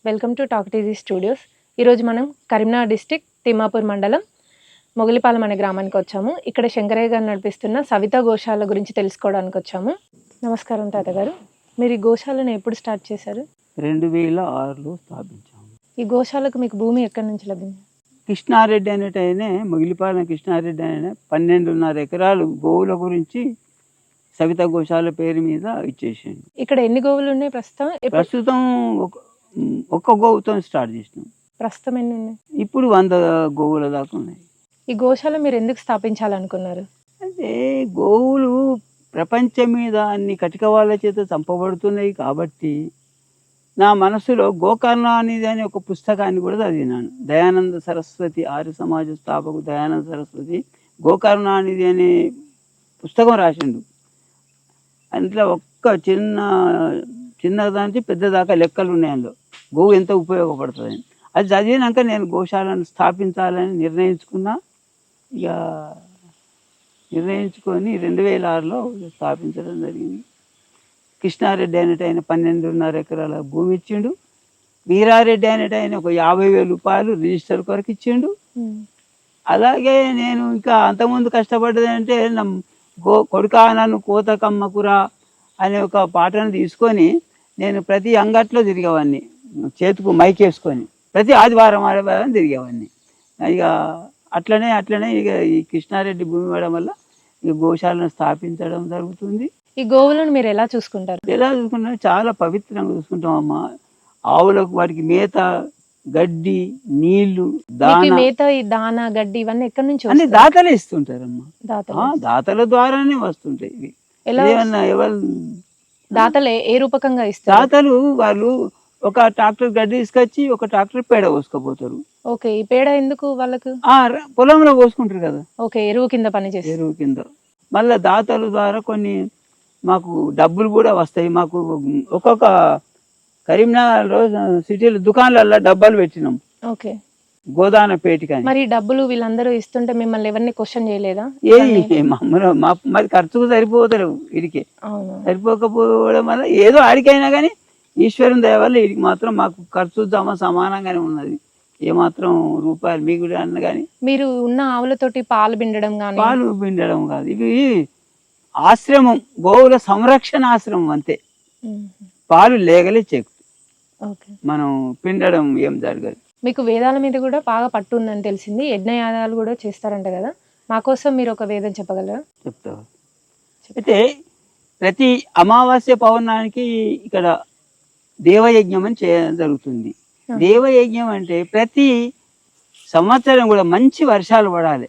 Welcome to talk TG studios. ఈరోజు మనం Karimnagar district Thimmapur మండలం మొగలిపాలెం అనే గ్రామానికి వచ్చాము. ఇక్కడ శంకరయ్య గారు నడిపిస్తున్న సవిత గోశాల గురించి తెలుసుకోవడానికి వచ్చాము. నమస్కారం తాతగారు, మీరు ఈ గోశాలను ఎప్పుడు స్టార్ట్ చేశారు? 2006లో స్థాపించాము. ఈ గోశాలకు మీకు భూమి ఎక్కడి నుంచి లభించింది? కృష్ణారెడ్డి అనేటైనే మొగిలిపాలెం కృష్ణారెడ్డి అనే 12.5 ఎకరాలు గోవుల గురించి సవిత గోశాల పేరు మీద ఇచ్చేసింది. ఇక్కడ ఎన్ని గోవులు ఉన్నాయి ప్రస్తుతం? ప్రస్తుతం ఒక్క గోవుతో స్టార్ట్ చేసినాం. ప్రస్తుతం ఎన్ని ఉన్నాయి? ఇప్పుడు 100 గోవుల దాకా ఉన్నాయి. ఈ గోశాల మీరు ఎందుకు స్థాపించాలనుకున్నారు? అంటే గోవులు ప్రపంచం మీద అన్ని కటిక వాళ్ళ చేత చంపబడుతున్నాయి కాబట్టి నా మనసులో గోకర్ణ అనేది అనే ఒక పుస్తకాన్ని కూడా చదివినాను. దయానంద సరస్వతి, ఆర్య సమాజ స్థాపకు దయానంద సరస్వతి గోకర్ణ అనేది అనే పుస్తకం రాసిండు. అందులో ఒక్క చిన్నదానికి పెద్దదాకా లెక్కలు ఉన్నాయి. అందులో గోవు ఎంత ఉపయోగపడుతుందని అది చదివినాక నేను గోశాలను స్థాపించాలని నిర్ణయించుకున్నా. ఇక నిర్ణయించుకొని 2006లో స్థాపించడం జరిగింది. కృష్ణారెడ్డి అనేట ఆయన 12.5 ఎకరాల భూమి ఇచ్చిండు. వీరారెడ్డి అనేట ఆయన ఒక 50,000 రూపాయలు రిజిస్టర్ కొరకు ఇచ్చిండు. అలాగే నేను ఇంకా అంతకుముందు కష్టపడ్డది అంటే కొడుకా నన్ను కోతకమ్మకురా అనే ఒక పాటను తీసుకొని నేను ప్రతి అంగట్లో తిరిగేవాడిని, చేతుకు మైక్ వేసుకొని ప్రతి ఆదివారం తిరిగేవాడిని. ఇక అట్లనే ఇక ఈ కృష్ణారెడ్డి భూమి ఇవ్వడం వల్ల ఈ గోశాలను స్థాపించడం జరుగుతుంది. ఈ గోవులను మీరు ఎలా చూసుకుంటారు? ఎలా చూసుకుంటాం, చాలా పవిత్రంగా చూసుకుంటాం అమ్మా. ఆవులకు వాటికి మేత, గడ్డి, నీళ్లు, మేత, ఈ దానా, గడ్డి ఇవన్నీ ఎక్కడి నుంచి అన్ని దాతలే ఇస్తుంటారమ్మా. దాతల ద్వారానే వస్తుంటాయి ఇవి. ఎవరు దాతలే ఏ రూపకంగా ఇస్తారు? దాతలు వాళ్ళు ఒక ట్రాక్టర్ గడ్డి తీసుకొచ్చి ఒక ట్రాక్టర్ పేడ పోసుకపోతారు. ఓకే, ఈ పేడ ఎందుకు వాళ్ళకు? పొలంలో పోసుకుంటారు కదా. ఓకే, ఎరువు కింద పనిచేస్తారు. ఎరువు కింద. మళ్ళీ దాతల ద్వారా కొన్ని మాకు డబ్బులు కూడా వస్తాయి. మాకు ఒక్కొక్క కరీంనగర్లో సిటీలో దుకాణాలలో డబ్బాలు పెట్టినాం. ఓకే, గోదాన పేటికని. మరి డబ్బులు వీళ్ళందరూ ఇస్తుంటే మిమ్మల్ని ఎవరిని క్వశ్చన్ చేయలేదా? మరి ఖర్చుకు సరిపోతలేవు వీడికి. సరిపోకపోవడం వల్ల ఏదో ఆడికైనా కానీ ఈశ్వరుని దయ వల్ల వీడికి మాత్రం మాకు ఖర్చు జమ సమానంగానే ఉన్నది. ఏమాత్రం రూపాయలు మిగులు అన్న కానీ. మీరు ఉన్న ఆవులతోటి పాలు పిండడం కాదు, ఇవి ఆశ్రమం, గోవుల సంరక్షణ ఆశ్రమం అంతే. పాలు లేగలే చెక్కు, మనం పిండడం ఏం జరగదు. మీకు వేదాల మీద కూడా బాగా పట్టు ఉందని తెలిసింది. యజ్ఞయాగాలు కూడా చేస్తారంట కదా, మా కోసం మీరు ఒక వేదం చెప్పగలరా? చెప్తా. అయితే ప్రతి అమావాస్య పౌర్ణానికి ఇక్కడ దేవయజ్ఞం అని చేయడం జరుగుతుంది. దేవయజ్ఞం అంటే ప్రతి సంవత్సరం కూడా మంచి వర్షాలు పడాలి,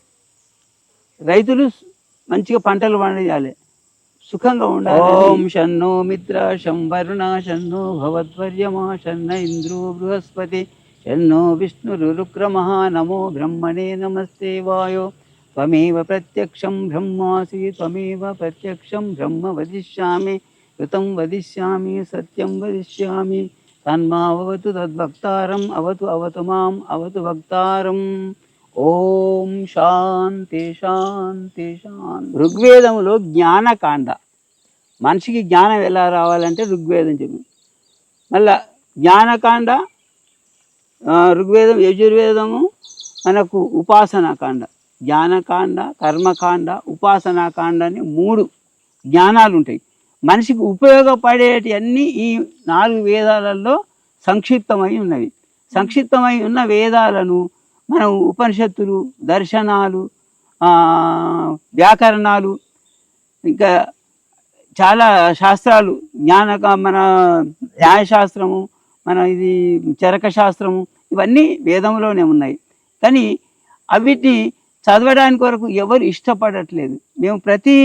రైతులు మంచిగా పంటలు పండించాలి, సుఖంగా ఉండాలి. ఓం షన్నో మిత్ర శంవరుణ షన్నో భవద్వర్యమా షన్న ఇంద్రో బృహస్పతి షన్నో విష్ణురుక్రమః నమో బ్రహ్మణే నమస్తే వాయో త్వమేవ ప్రత్యక్షం బ్రహ్మాసి త్వమేవ ప్రత్యక్షం బ్రహ్మ వదిష్యామి ఋతం వదిష్యామి సత్యం వదిష్యామి తన్మావతు తద్భక్తారం అవతు మాం అవతు భక్తారం. ఓం శాంతి శాంతి శాంతి. ఋగ్వేదంలో జ్ఞానకాండ, మనిషికి జ్ఞానం ఎలా రావాలంటే ఋగ్వేదం చెప్పి, మళ్ళా జ్ఞానకాండ ఋగ్వేదం, యజుర్వేదము మనకు ఉపాసనాకాండ. జ్ఞానకాండ, కర్మకాండ, ఉపాసనాకాండ అని 3 జ్ఞానాలు ఉంటాయి. మనిషికి ఉపయోగపడేటి అన్నీ ఈ 4 వేదాలలో సంక్షిప్తమై ఉన్నవి. సంక్షిప్తమై ఉన్న వేదాలను మనం ఉపనిషత్తులు, దర్శనాలు, వ్యాకరణాలు, ఇంకా చాలా శాస్త్రాలు, మన న్యాయశాస్త్రము, మన ఇది చరక శాస్త్రము, ఇవన్నీ వేదంలోనే ఉన్నాయి. కానీ అవిటిని చదవడానికి వరకు ఎవరు ఇష్టపడట్లేదు. మేము ప్రతి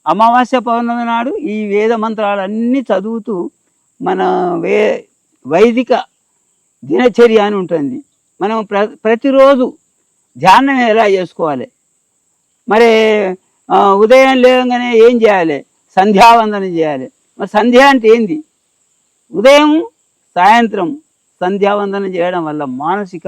అమావాస్య పౌర్ణమి నాడు ఈ వేద మంత్రాలన్నీ చదువుతూ మన వైదిక దినచర్య అని ఉంటుంది. మనం ప్రతిరోజు ధ్యానం ఎలా చేసుకోవాలి, మరి ఉదయం లేవగానే ఏం చేయాలి, సంధ్యావందనం చేయాలి. మరి సంధ్య అంటే ఏంది? ఉదయం సాయంత్రం సంధ్యావందనం చేయడం వల్ల మానసిక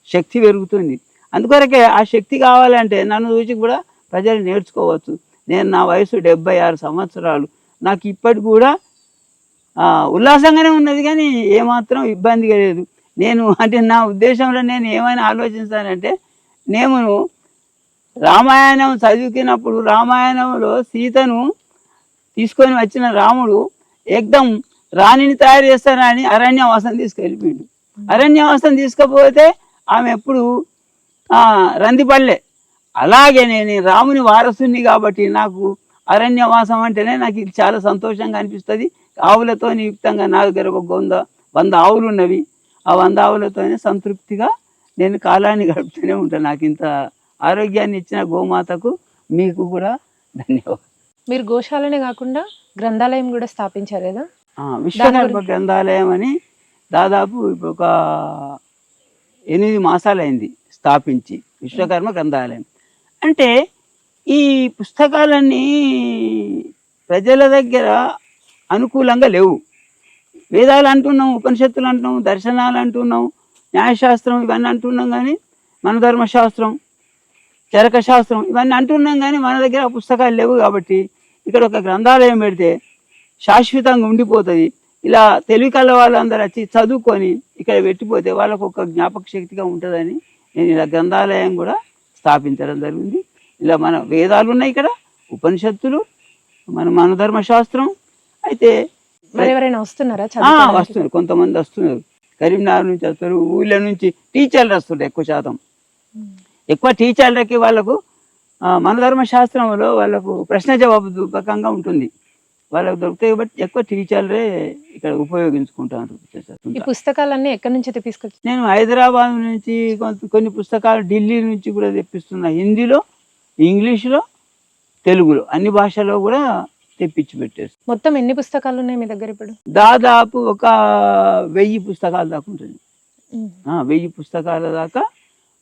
శక్తి పెరుగుతుంది. అందుకొరకే ఆ శక్తి కావాలంటే నన్ను చూసి కూడా ప్రజలు నేర్చుకోవచ్చు. నేను నా వయసు 76 సంవత్సరాలు, నాకు ఇప్పటికి కూడా ఉల్లాసంగానే ఉన్నది, కానీ ఏమాత్రం ఇబ్బందిగా లేదు. నేను అంటే నా ఉద్దేశంలో నేను ఏమైనా ఆలోచిస్తానంటే, నేను రామాయణం చదువుకున్నప్పుడు రామాయణంలో సీతను తీసుకొని వచ్చిన రాముడు ఏకదం రాణిని తయారు చేస్తానని అరణ్యవాసం తీసుకెళ్ళిపోయిండు. అరణ్యవాసం తీసుకపోతే ఆమె ఎప్పుడు రందిపల్లె. అలాగే నేను రాముని వారసుని కాబట్టి నాకు అరణ్యవాసం అంటేనే నాకు ఇది చాలా సంతోషంగా అనిపిస్తుంది. ఆవులతో యుక్తంగా నా దగ్గర ఒక 100 ఆవులు ఉన్నవి. ఆ 100 ఆవులతోనే సంతృప్తిగా నేను కాలాన్ని గడుపుతూనే ఉంటాను. నాకు ఇంత ఆరోగ్యాన్ని ఇచ్చిన గోమాతకు మీకు కూడా ధన్యవాదాలు. మీరు గోశాలనే కాకుండా గ్రంథాలయం కూడా స్థాపించారు కదా? విశ్వకర్మ గ్రంథాలయం అని దాదాపు ఒక 8 మాసాలైంది స్థాపించి. విశ్వకర్మ గ్రంథాలయం అంటే ఈ పుస్తకాలన్నీ ప్రజల దగ్గర అనుకూలంగా లేవు. వేదాలు అంటున్నాం, ఉపనిషత్తులు అంటున్నాం, దర్శనాలు అంటున్నాం, న్యాయశాస్త్రం ఇవన్నీ అంటున్నాం, కానీ మన ధర్మశాస్త్రం, చరక శాస్త్రం ఇవన్నీ అంటున్నాం, కానీ మన దగ్గర పుస్తకాలు లేవు. కాబట్టి ఇక్కడ ఒక గ్రంథాలయం పెడితే శాశ్వతంగా ఉండిపోతుంది. ఇలా తెలివి కళ్ళ వాళ్ళందరూ వచ్చి చదువుకొని ఇక్కడ పెట్టిపోతే వాళ్ళకు ఒక జ్ఞాపక శక్తిగా ఉంటుందని నేను ఇలా గ్రంథాలయం కూడా స్థాపించడం జరిగింది. ఇలా మన వేదాలు ఉన్నాయి, ఇక్కడ ఉపనిషత్తులు, మన ధర్మశాస్త్రం. అయితే ఎవరైనా వస్తున్నారా? వస్తున్నారు, కొంతమంది వస్తున్నారు. కరీంనగర్ నుంచి వస్తారు, ఊళ్ళ నుంచి టీచర్లు వస్తుంటారు. ఎక్కువ శాతం ఎక్కువ టీచర్లకి వాళ్ళకు మన ధర్మశాస్త్రంలో వాళ్ళకు ప్రశ్న జవాబు రూపకంగా ఉంటుంది, వాళ్ళకు దొరుకుతాయి. కాబట్టి ఎక్కువ టీచర్లే ఇక్కడ ఉపయోగించుకుంటాను. ఈ పుస్తకాలన్నీ ఎక్కడి నుంచి తెప్పించుకొచ్చి? నేను హైదరాబాద్ నుంచి కొన్ని పుస్తకాలు ఢిల్లీ నుంచి కూడా తెప్పిస్తున్నా. హిందీలో, ఇంగ్లీష్లో, తెలుగులో అన్ని భాషల్లో కూడా తెప్పించి పెట్టేస్తాను. మొత్తం ఎన్ని పుస్తకాలు ఉన్నాయి మీ దగ్గర ఇప్పుడు? దాదాపు ఒక 1000 పుస్తకాల దాకా ఉంటుంది. 1000 పుస్తకాల దాకా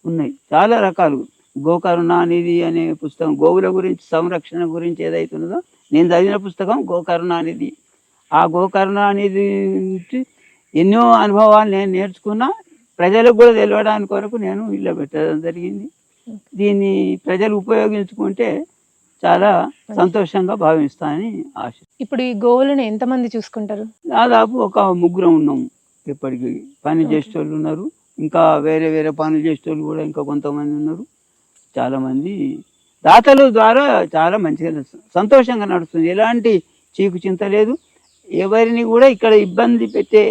ఉన్నాయి. చాలా రకాలు. గోకరుణానిధి అనే పుస్తకం గోవుల గురించి, సంరక్షణ గురించి ఏదైతున్నదో నేను చదివిన పుస్తకం గోకరుణానిధి. ఆ గోకరుణానిధి నుంచి ఎన్నో అనుభవాలు నేను నేర్చుకున్నా. ప్రజలకు కూడా తెలియడానికి కొరకు నేను ఇలా పెట్టడం జరిగింది. దీన్ని ప్రజలు ఉపయోగించుకుంటే చాలా సంతోషంగా భావిస్తానని ఆశ. ఇప్పుడు ఈ గోవులను ఎంతమంది చూసుకుంటారు? దాదాపు ఒక 3 ఉన్నాము. ఇప్పటికి పని చేసేటోళ్ళు ఉన్నారు, ఇంకా వేరే వేరే పనులు చేసేటోళ్ళు కూడా ఇంకా కొంతమంది ఉన్నారు. చాలామంది దాతల ద్వారా చాలా మంచిగా సంతోషంగా నడుస్తుంది. ఎలాంటి చీకు చింత లేదు. ఎవరిని కూడా ఇక్కడ ఇబ్బంది పెట్టే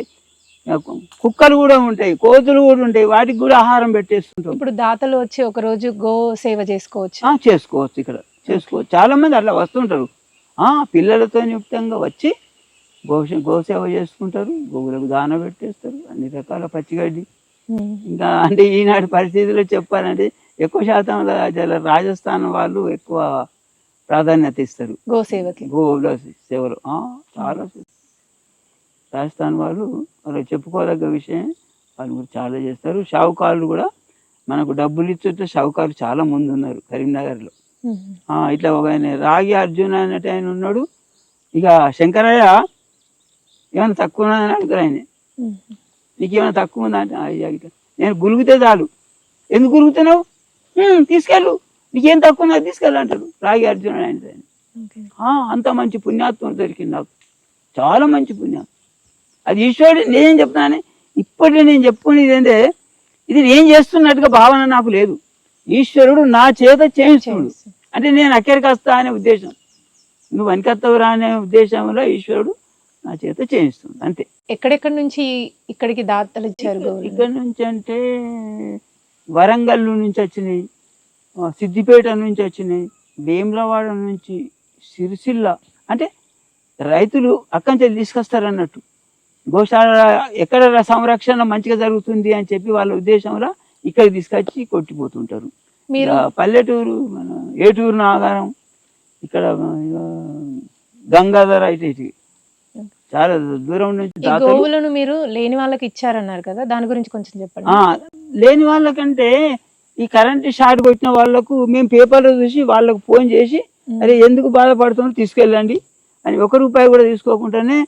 కుక్కలు కూడా ఉంటాయి, కోతులు కూడా ఉంటాయి, వాటికి కూడా ఆహారం పెట్టేస్తుంటాం. ఇప్పుడు దాతలు వచ్చి ఒక రోజు గో సేవ చేసుకోవచ్చు? చేసుకోవచ్చు, ఇక్కడ చేసుకోవచ్చు. చాలా మంది అట్లా వస్తుంటారు. పిల్లలతో యుక్తంగా వచ్చి గోసేవ చేసుకుంటారు, గోవులకు దాన పెట్టేస్తారు, అన్ని రకాల పచ్చిగడ్డి. ఇంకా అంటే ఈనాటి పరిస్థితుల్లో చెప్పాలంటే ఎక్కువ శాతం రాజస్థాన్ వాళ్ళు ఎక్కువ ప్రాధాన్యత ఇస్తారు గోసేవకి, గోవుల సేవలు. చాలా రాజస్థాన్ వాళ్ళు చెప్పుకోదగ్గ విషయం. వాళ్ళు కూడా చాలా చేస్తారు. షావుకారులు కూడా మనకు డబ్బులు ఇచ్చుంటే షావుకారులు చాలా మంది ఉన్నారు కరీంనగర్లో. ఇట్లా ఒక ఆయన రాగి అర్జున్ అన్నట్టు ఆయన ఉన్నాడు. ఇక శంకరయ్య ఏమైనా తక్కువ ఉన్నదని అడుగుతారు ఆయన, నీకేమైనా తక్కువ ఉందా అంటే అయ్యా నేను గురుగుతే చాలు. ఎందుకు గురుగుతున్నావు? తీసుకెళ్ళు, నీకేం తక్కువ ఉన్నది తీసుకెళ్ళు అంటాడు రాగి అర్జున్ ఆయన. అంత మంచి పుణ్యాత్మ దొరికింది నాకు, చాలా మంచి పుణ్యాత్మ. అది ఈశ్వరుడు. నేనేం చెప్తున్నానే, ఇప్పటి నేను చెప్పుకునేది ఏంటంటే ఇది నేను చేస్తున్నట్టుగా భావన నాకు లేదు. ఈశ్వరుడు నా చేత చేయిస్తున్నాడు. అంటే నేను అక్కడికి వస్తా అనే ఉద్దేశం, నువ్వు వెనకత్తవురా అనే ఉద్దేశంలో ఈశ్వరుడు నా చేత చేయిస్తుంది అంతే. ఎక్కడెక్కడి నుంచి ఇక్కడికి దాతలు ఇచ్చారు? ఇక్కడ నుంచి అంటే వరంగల్ నుంచి వచ్చినాయి, సిద్దిపేట నుంచి వచ్చినాయి, వేములవాడ నుంచి, సిరిసిల్ల. అంటే రైతులు అక్కడి నుంచి తీసుకొస్తారు అన్నట్టు. గోశాల ఎక్కడ సంరక్షణ మంచిగా జరుగుతుంది అని చెప్పి వాళ్ళ ఉద్దేశంలో ఇక్కడ తీసుకొచ్చి కొట్టిపోతుంటారు. పల్లెటూరు, మన ఏటూరు నాగారం, ఇక్కడ గంగాధర, ఇటు చాలా దూరం నుంచి. గోవులను మీరు లేని వాళ్ళకి ఇచ్చారన్నారు కదా, దాని గురించి కొంచెం చెప్పండి. లేని వాళ్ళకంటే ఈ కరెంట్ షార్ట్ కొట్టిన వాళ్ళకు మేము పేపర్లో చూసి వాళ్ళకు ఫోన్ చేసి, అరే ఎందుకు బాధపడుతున్నారు తీసుకెళ్ళండి అని, ₹1 కూడా తీసుకోకుండానే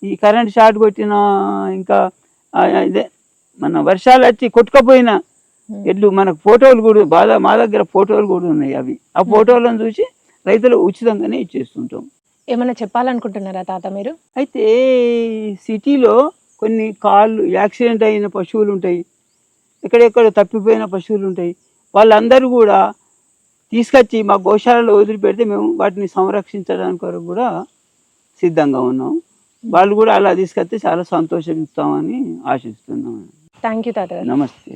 ఈ కరెంట్ షార్ట్ కొట్టిన, ఇంకా ఇదే మన వర్షాలు వచ్చి కొట్టుకపోయిన ఎడ్లు మనకు ఫోటోలు కూడా మా దగ్గర ఫోటోలు కూడా ఉన్నాయి. అవి ఆ ఫోటోలను చూసి రైతులు ఉచితంగానే ఇచ్చేస్తుంటాం. ఏమైనా చెప్పాలనుకుంటున్నారా తాత మీరు? అయితే సిటీలో కొన్ని కాళ్ళు యాక్సిడెంట్ అయిన పశువులు ఉంటాయి, ఎక్కడెక్కడ తప్పిపోయిన పశువులు ఉంటాయి. వాళ్ళందరూ కూడా తీసుకొచ్చి మా గోశాలలో వదిలిపెడితే మేము వాటిని సంరక్షించడానికి కొరకు కూడా సిద్ధంగా ఉన్నాం. వాళ్ళు కూడా అలా తీసుకొస్తే చాలా సంతోషిస్తామని ఆశిస్తున్నాం. థ్యాంక్ యూ తాతగారు. నమస్తే.